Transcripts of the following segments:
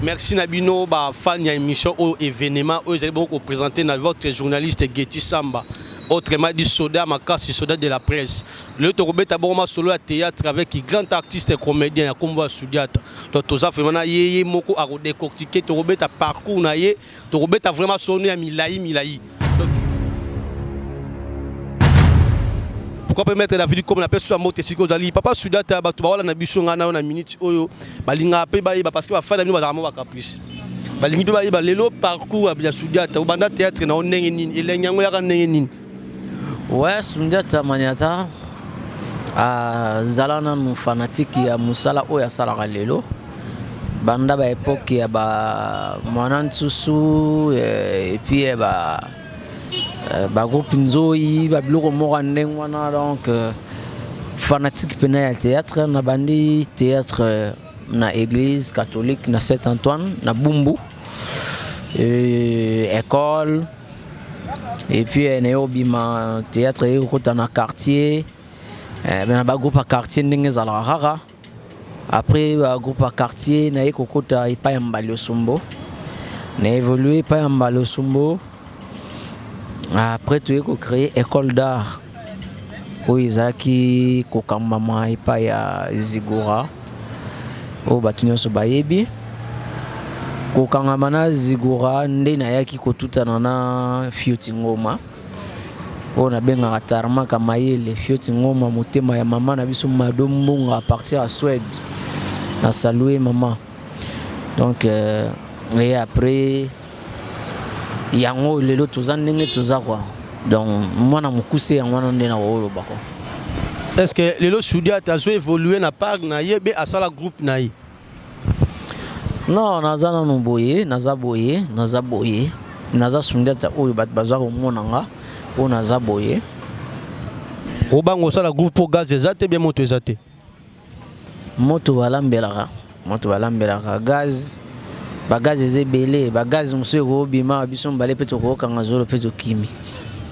Merci Nabino, fan ya émission au événement, vous allez beaucoup présenter votre journaliste Getty Samba. Autrement dit, Soda Makasi, Soda de la presse. Le Torobet a bon solo à théâtre avec un grand artiste et comédien, à Kombo Soudiata. Donc, tout ça, vraiment, yé moko à décortiquer, Torobet a parcours, naïe, Torobet a vraiment sonné à Milaï. Pourquoi permettre la vie comme la personne à monter si vous allez papa Soudiata, tu vas na biso ngana na minute oyo, balinga pe ba parce que ba fa na bino ba ba caprice. Balingi pe ba lelo parcours à Soudiata, au banda théâtre na onenge nini, elenyango ya kanenge nini. Ouais, Soudiata Maniata zalana nu fanatique ya musala oya sala lelo. Banda ba époque ya ba Mwanantsusu et puis ba groupe Nzoi, ba biloko moko ndenge wana donc fanatique pena ya théâtre na bandi théâtre na église catholique na Saint-Antoine na Bumbu école. Et puis Néobima théâtre et dans un quartier, ben un groupe à quartier rara. Après un groupe à quartier, na ekokota ipa Mbalo Sumbo. Na évolué pas Mbalo Sumbo. Après tu es créé école d'art. Où Isaki kokambama ipa ya Zigora. Au batunyo so bayebi. Kokangamana Zigura nde na yaki kotuta na Fioti Ngoma. On a bien ratarma kamayele Fioti Ngoma motema ya mama na biso madombunga à partir à Suède. Na saluer maman. Donc et après yango lelo tozandenge toza quoi. Donc moi na mukuse yango nde na wolo bako. Est-ce que lelo Soudiata a évolué na parc na yebe à sala groupe naï? Non, naza na boye, naza Soudiata oyo bat bazwa komonanga po naza boye. Obango sala groupe pour gaz ezate bien moto ezate. Moto balambelaka gaz ba gaz ezebele, ba gaz muso ko bima biso mbale peto ko kanga zolo peto kimi.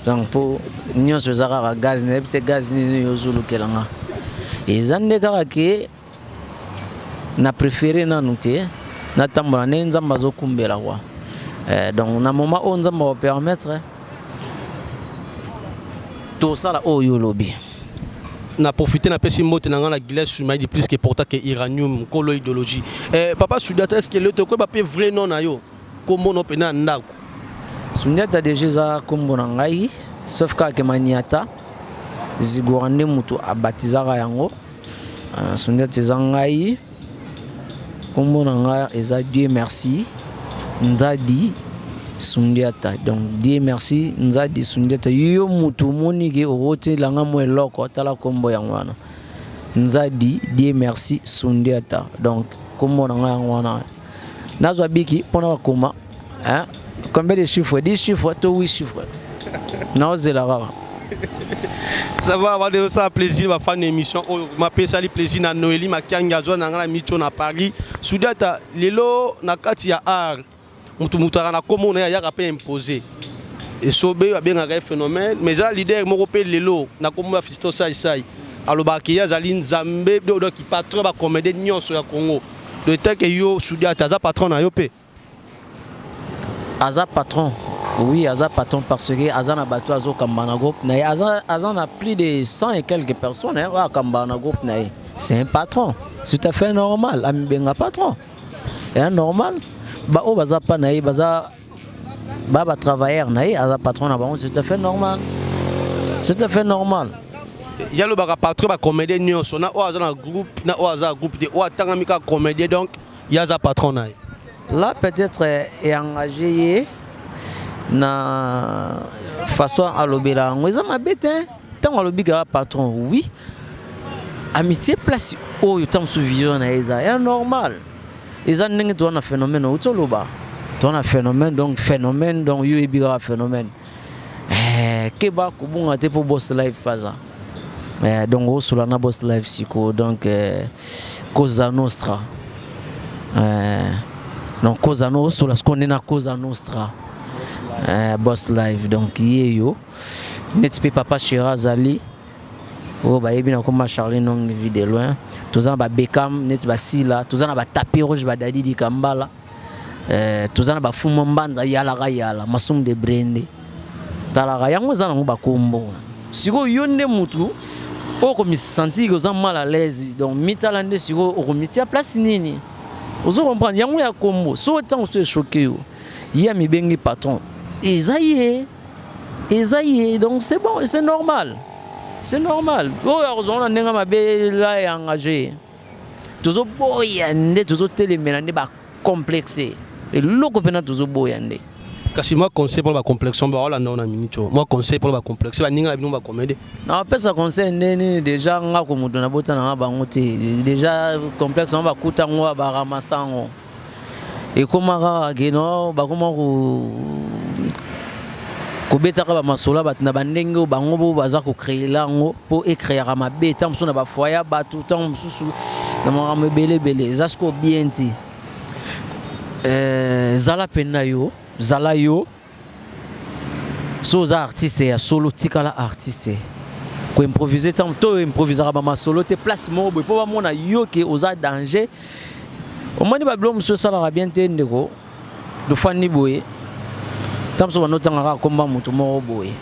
Donc pour nyonso zaka gaz ne peut gaz ni yo zolo kelanga. Ezande kaka ke na préféré na noter. Natambona nzamba zo kumbela kwa donc na moment où nzamba va permettre tout ça là au yolobi na profiter na pesi mote na ngana glace mais dit plus que porta que iranium kolo idéologie papa Soudiata est-ce que le to ko ba pe vrai non na yo comment no pena ndako Soudiata déjà za kombo na ngai sauf que maniata zigorande mutu abatizaka yango Soudiata za ngai Kombo nanga eza Dieu merci Nzadi Soudiata. Donc Dieu merci Nzadi Soudiata. Yo mutu monike orote langa mo eloko tala kombo yangwana. Nzadi Dieu merci Soudiata. Donc kombo nanga yangwana. Nazwa biki pona koma hein combien de chiffres 10 chiffres to 8 chiffres. Naozela rara. Ça va avoir de ça plaisir ma fan émission ma pesa li plaisir na Noélie makianga zo na ngala micho na Paris Soudiata lelo na kati ya art mutu na komo na ya pe imposer et sobe bien un phénomène mais ça leader moko pe lelo na komo ya Fisto sai alobaki ya zali nzambe do ki patron ba comédien nyonso ya Congo de temps que yo Soudiata za patron na yo pe aza patron. Oui, Aza patron parce que Aza na bateau Azo Kambana Group. Aza na plus de 100 et quelques personnes à Kambana Group. C'est un patron. C'est tout à fait normal. Amibenga patron. C'est normal. Bah oh baza pas naï baza baba travailleur naï Aza patron na bon c'est tout à fait normal. C'est tout à fait normal. Il y a le patron ba comédien nyonso na o Aza na groupe na o Aza groupe de o atangamika comédien donc il y a Aza patron naï. Là peut-être est engagé na façon à l'obéra on est ma bête tant à l'obéra patron oui amitié place oh tant sous vision na eza est normal ils ont n'engagé toi un phénomène au toloba toi un phénomène donc you ebira phénomène keba kubunga te pour boss live pas ça donc au sur la boss live siko donc Cosa Nostra donc Cosa Nostra sur la ce qu'on est na Cosa Nostra boss live donc yo n'était papa Chirazali oh bah ebi na comme Charlie non vu de loin tous en ba Beckham net ba Sila tous en ba tapis rouge ba Dadi di Kambala tozana ba fumo mbanza yala masum de brende talaka yango zana ngo bakombo siko yonde mutu oko misanti ko za mal à l'aise donc mitalande siko oko mitia place nini ozo comprendre yango ya kombo so tant so choqué yo ya mi bengi patron ezaye donc c'est bon c'est normal oh heureusement ndenga mabe la ya engagé tozo boya nde tozo telemela nde ba complexé et loko pena tozo boya nde kasi moi conseil pour la complexion ba wala na minute moi conseil pour la complexion ba ninga bino ba commander na pesa conseil ndeni déjà nga ko mutu na bota na bango te déjà complexe on ba kuta ngo ba ramasango et komaka geno ba koma ko beta ka ba masola bat na bandenge bango bo baza ko créer lango pour écrire ma beta mso na ba foya ba tout temps msusu na mo belé zasko bien ti zala pena yo zala yo so za artiste ya solo tikala artiste ko improviser tant to improviser ba solo te place mo bo ba mona yo ke oza danger o mani ba blom so sala bien te ndeko do fani boye tam so banotanga ka komba mutu mo boye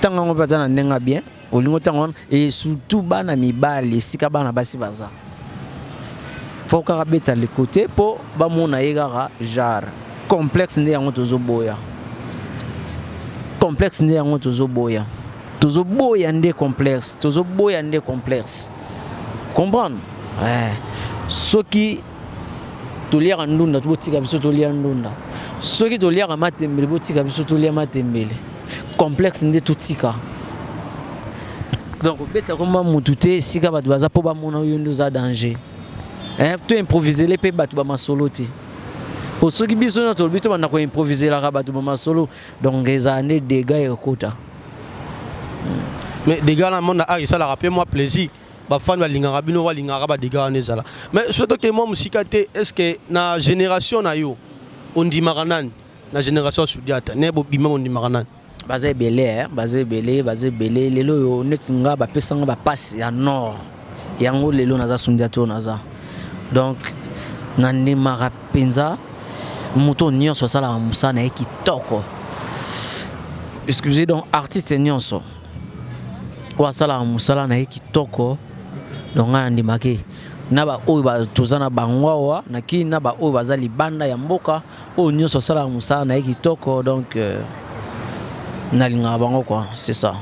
tanga ngo patana ndenga bien o lingo tanga et surtout bana mibali sika bana basi baza faut ka beta le côté po ba mona yega jar complexe nde yango tozo boya nde complexe comprendre soki toliaka ndunda tobotika biso tolia ndunda soki toliaka matembele botika biso tolia matembele complexe nde totika donc beta komba mutu te sika bato baza po bamona oyo nde oza danger to improviser le pe bato bamasolo te pour ceux qui biso na tolbito bana ko improviser la bato bamasolo donc eza ne dégâts ekota mais dégâts na monde a ça la rappelle moi plaisir ba fan ba lingara bino wa lingara ba dégâts ne zala mais surtout que moi musika te est-ce que na génération na yo on dit maranan na génération Soudiata ne bo bima on dit maranan bazé belé lelo yo netinga ba pesanga ba passe ya nord yango lelo naza Soudiata naza donc nani marapenza muto nyonso sala musana ekitoko excusez donc artiste nyonso wa sala musala na ekitoko donc ngandi make naba oyo ba tozana bangwawa na ki naba oyo bazali banda ya mboka oyo nyonso sala musala na ekitoko donc nalinga bango quoi c'est ça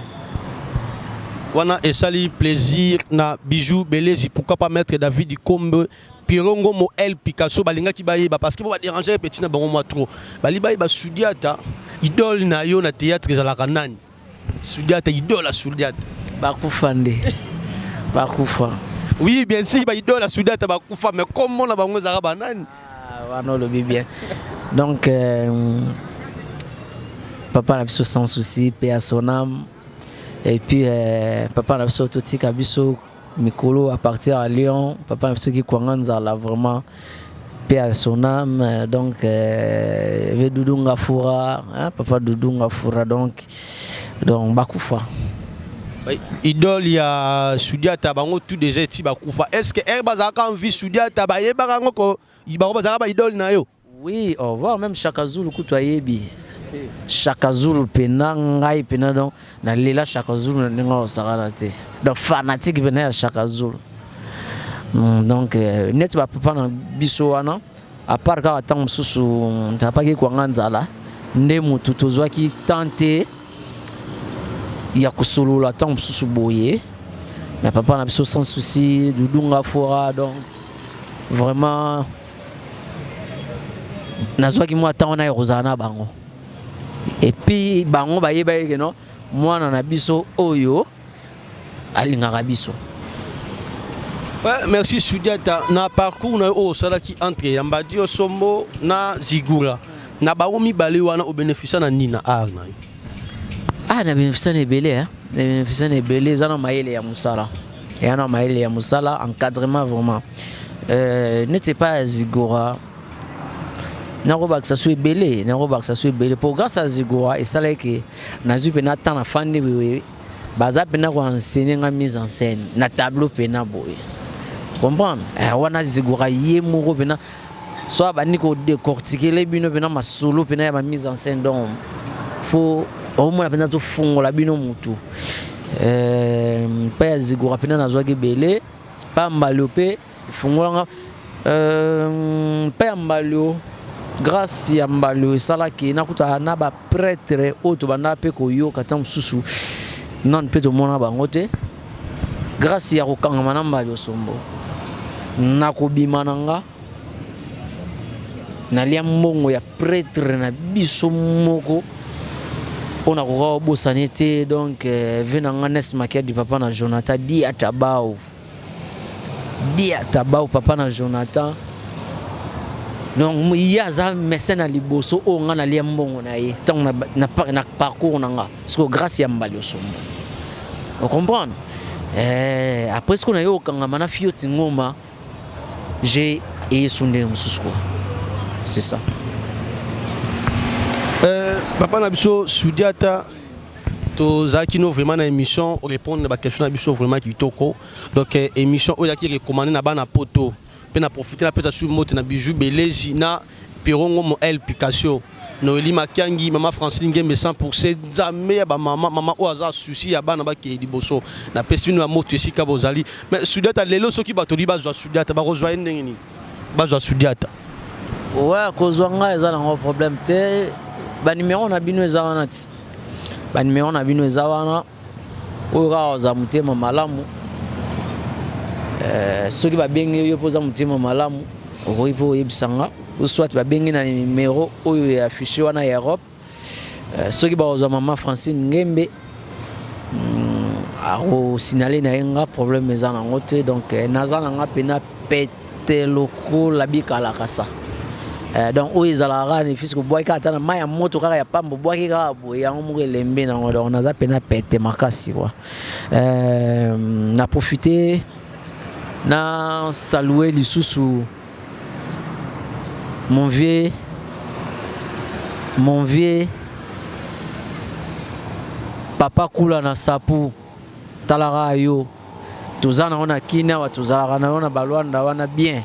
wana esali plaisir na bijou belezi pourquoi pas mettre David Kombe Pirongo mo El Picasso balinga ki baye parce que ba déranger petit na bango moi trop bali baye ba Soudiata idole na yo na théâtre za la kanani Soudiata idole à Soudiata bakufande bakufa oui bien sûr ba idole à Soudiata bakufa mais comment na bango za banani wana le bien donc papa na biso sans souci paix à son âme et puis papa na biso totika biso Mikolo à partir à Lyon, papa ceux qui connaissent là vraiment paix à son âme donc Doudou Fura hein papa Doudou Fura donc bakufa idole ya Soudiata bango tout déjà ti bakufa est-ce que bazaka en vie Soudiata ba yeba ngo ko ibango bazaka ba idole na yo oui au revoir même Chaka Zulu kutu ayebi Chaka Zulu pena ngai pena donc na lela Chaka Zulu ningo sakana te donc fanatique pena Chaka Zulu donc net ba papa na biso wana à part ka tant mususu tapaki kwa nganzala nde mutu tozwaki tenter ya kusulula tant mususu boye mais papa na biso sans souci Doudou Fura donc vraiment nazwaki moi tant na Rosana bango et puis bango bayeba yeke no mwana na biso oyo alingaka biso. Ouais, merci Soudiata na parcours na o sala ki entre Yambadi Osombo na Zigura na baomi bale wana au bénéfice na nina arna na bénéfice na belé hein bénéfice na belé zana maele ya musala yana maele ya musala encadrement vraiment n'était pas Zigura Naroba ça soit belé pour grâce à Zigora et ça là que nazu pena tant na fandi baza pena ko enseigner nga mise en scène na tableau pena boy comprendre wana Zigora ye moko pena soit bandi ko décortiquer les bino pena masolo pena ya mise en scène donc faut au moins pena to fungola bino mutu pa ya zigora pena na zwaki belé pa mbalope fungola pa ya mbalio grâce ya mbalio salaki nakuta na ba prêtre auto banda pe ko yo katam susu non pe to mona bango te grâce ya ko kangama na mbalio sombo nakobima nanga nalia mbongo ya prêtre na biso moko ona ko bosani te donc venanga nes makia di papa na Jonathan di atabao papa na Jonathan donc ya za mécène liboso o nga nalia mbongo na ye tant na parcours nanga parce que grâce ya mbalio sombo on comprend après ce qu'on a eu au kangama na fioti ngoma j'ai et sondé mususu quoi. C'est ça. Papa Nabiso Soudiata, to Zakino vraiment na émission répondre à question Nabiso vraiment qui toko. Donc émission où qui recommandé na bana poto, pe na profiter na pesa sur moto na bijou belezi na pirongo mo el Picasso. Noeli Makiangi, maman Francine Ngembe 100% zamé ba maman o aza souci ya bana ba ki liboso. Na pesa na moto ici ka bozali. Mais Soudiata lelo soki ba to li ba zo Soudiata ba rejoindre ndengeni. Ba zo Soudiata. Ouais, kozwanga eza nango problème te ba numéro na bino eza wana ti ba numéro na bino eza wana oyo ka za mutema malamu soki ba bengi yo poza mutema malamu okoki po yebisanga ou soit ba bengi na numéro oyo ya affiché wana ya Europe soki ba ozwa maman Francine Ngembe aro signaler na yenga problème eza nango te donc naza nanga pena pete loko labika la kasa. Donc où ils allaient les fils que bois qui attendent mais à moto car y a pas bois qui a bois on mourir lembe donc on a peine à péter makasi quoi na profité na saluer les sous mon vieux papa kula na sapu talara yo tuzana ona kina wa tuzala na ona balwanda wana bien.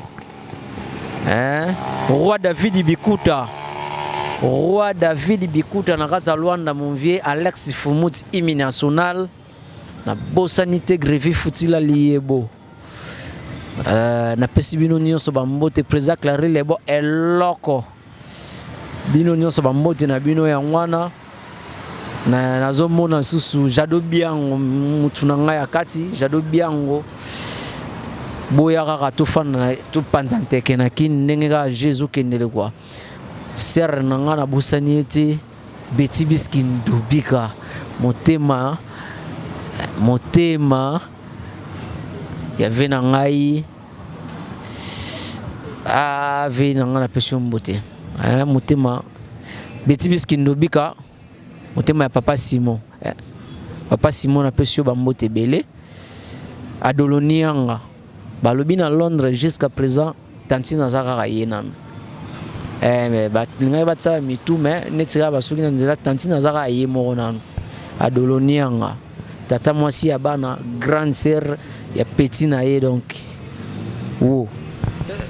Roi David Bikuta na Gaza Luanda mon vieux Alex Fumut Imi National na Bosanité Grevi Futila Liebo na pesi bino nyonso bambote président Clary Lebo eloko bino nyonso bambote na bino ya ngwana na nazomona susu Jado Biango mutu na ngai akati Jado Biango boya kaka tofana to panza nteke na kin ndenge ka Jésus kendele kwa ser nanga na busani ete beti biski ndubika motema ya vena ngai vena nanga na pesio mbote motema beti biski ndubika motema ya papa Simon na pesio bambote belé adolonianga balobi na Londres jusqu'à présent tantina zaka yenam mais ngai batsa mitu mais netira basuki na nzela tantina zaka yemo nanu adolonianga tata mwasi ya bana grande sœur ya petit na ye donc wo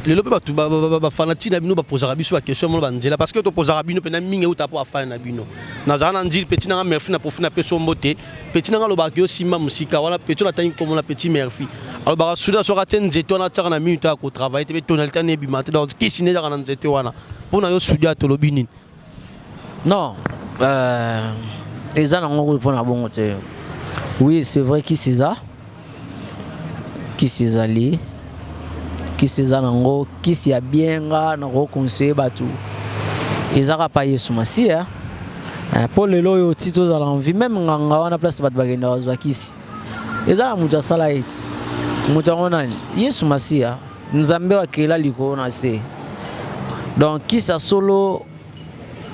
lelo pe batu ba fanati na bino ba poser biso ba question mo ba nzela parce que to poser bino pe na mingi uta po afana na bino na zana ndil petit na merci na profina peso mbote petit na loba ke simba musika wala petit na tangi comme na petit merci alors ba souda so raten zeto na tsaka na minute ko travailler te tonalité ne bi maté donc qui siné na nzete wana pour na yo soudia to lobini non ezana ngoko pour na bongo te oui c'est vrai qui César ali qui Cézanango qui s'y a bien na conseiller batu ezaka pa Yesu Masia pour le loyo tito za l'envie même nganga wana place batu bagenda wazwa kisi ezala mutu asala iti mutu ngona Yesu Masia nzambe wa kela liko na se donc qui sa solo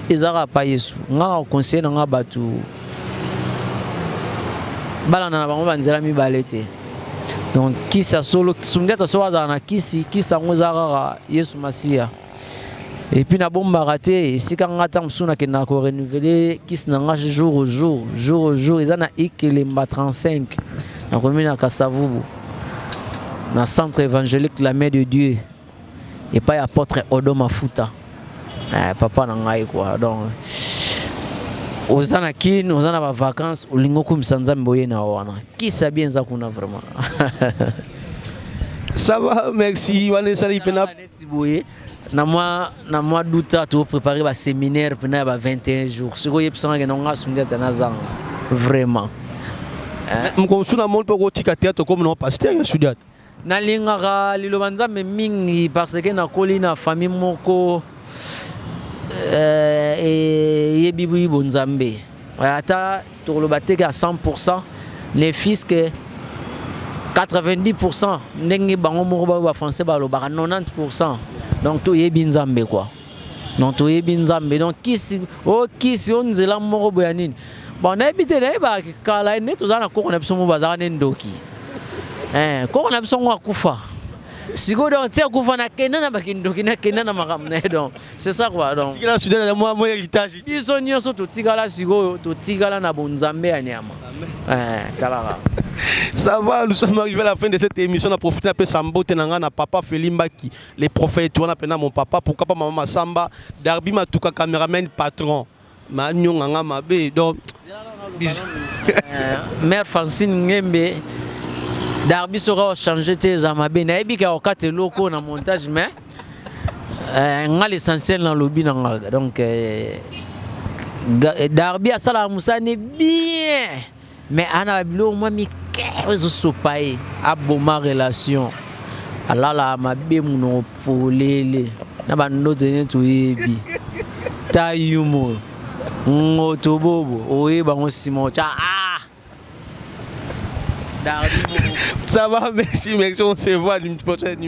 ezaka pa Yesu nganga conseiller nga batu bala na bango banzela mi balete. Donc qui ça solo sungeta so azana kisi ngozaka Yesu Masia et puis na bomba raté sika ngata msuna ke na ko renouveler kisi nanga jour au jour ezana Ikelemba 35 na commune ya Kasavubu na centre évangélique la Mère de Dieu et pas apôtre Odo Mafuta. Papa na ngai quoi. Donc ozana kin, ozana ba vacances, olingo kumisa Nzambe boye na wana. Qui sait bien ça kuna vraiment. Ça va, merci. Vanessa Lipena. Na moi douta tu préparer ba séminaire pendant ba 21 jours. Ce que yepsanga que nonga Sundiata nazanga. Vraiment. Mkonsuna monde pour tika théâtre comme non pasteur ya Sundiata. Na lingaka liloba Nzambe mingi parce que na koli na famille moko yebi bonzambe. Ata to loba teka à 100% les fils que 90% ndenge bango moko ba français ba loba 90%. Donc to yebi Nzambe quoi. Donc to yebi Nzambe donc kisi on nzela moko boya nini. Bon na ebite na ba kala ne to zana ko na biso mo bazaka ne ndoki. Ko na biso ngo akufa. Siko donc tia kufa na kenda na bakindoki na kenda na makamne donc c'est ça quoi donc. Tikala Sundiata moi héritage. Biso nyonso to tikala siko to tikala na bonzambe ya nyama. Kala. Ça va, nous sommes arrivés à la fin de cette émission. On a profité un peu Sambo Tenanga na papa Felimbaki, les prophètes, on a appelé mon papa, pourquoi pas maman Samba, Darby Matuka caméraman patron. Magnon nganga mabe donc mère Francine Ngembe Darby sera changé tes amabe na ebika okate loko na montage mais nga l'essentiel dans lobby nanga donc Darby a sala musane bien mais ana bilo moi mi kezo sopaye aboma relation alala mabe muno polele na bando tene tuyebi tayumo ngotobobo oyeba ngo Simon cha Darby. Ça va, merci, on se voit une prochaine.